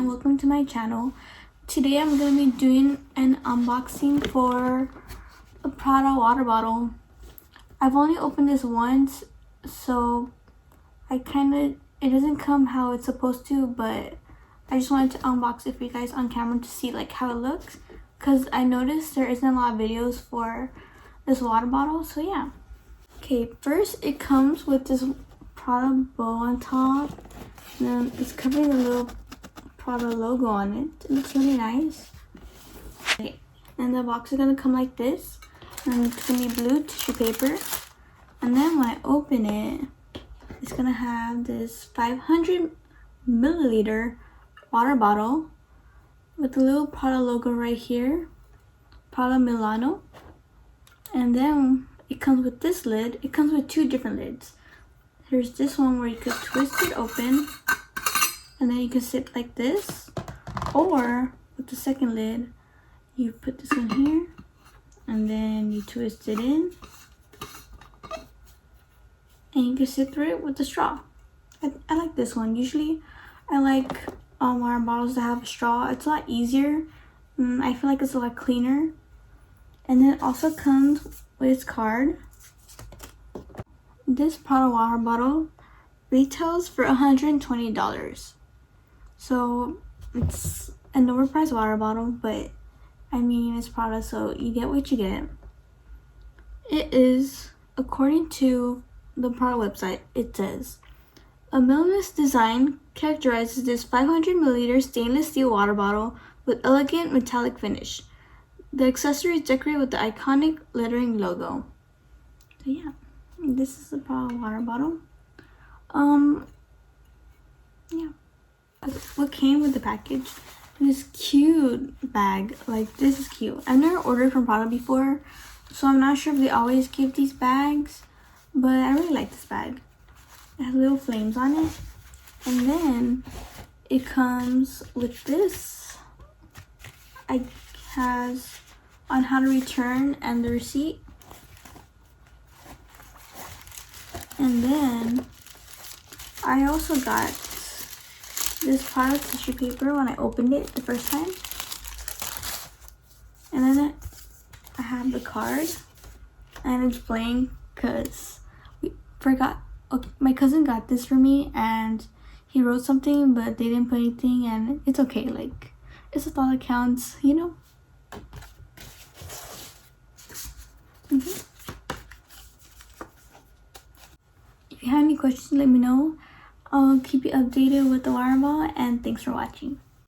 and welcome to my channel. Today I'm going to be doing an unboxing for a Prada water bottle. I've only opened this once, so it doesn't come how it's supposed to, but I just wanted to unbox it for you guys on camera to see like how it looks, because I noticed there isn't a lot of videos for this water bottle, so yeah. Okay, first it comes with this Prada bow on top, and then it's covering the little Prada logo on it. It looks really nice. Okay. And the box is gonna come like this, and it's gonna be blue tissue paper. And then when I open it, it's gonna have this 500 milliliter water bottle with the little Prada logo right here, Prada Milano. And then it comes with this lid. It comes with two different lids. There's this one where you could twist it open, and then you can sit like this, or with the second lid, you put this one here, and then you twist it in, and you can sit through it with a straw. I like this one. Usually, I like water bottles that have a straw. It's a lot easier. I feel like it's a lot cleaner. And then it also comes with its card. This Prada water bottle retails for $120. So it's an overpriced water bottle, but I mean it's Prada, so you get what you get. It is, according to the Prada website, it says, a minimalist design characterizes this 500 milliliter stainless steel water bottle with elegant metallic finish. The accessory is decorated with the iconic lettering logo. So yeah, this is the Prada water bottle. Yeah. What came with the package? This cute bag. Like, this is cute. I've never ordered from Prada before, so I'm not sure if they always give these bags, but I really like this bag. It has little flames on it, and then it comes with this. It has on how to return and the receipt, and then I also got this Prada tissue paper when I opened it the first time, and then I have the card, and it's blank because we forgot. Okay, my cousin got this for me, and he wrote something, but they didn't put anything, and it's okay. Like, it's a thought that counts, you know. If you have any questions, let me know. I'll keep you updated with the water bottle, and thanks for watching.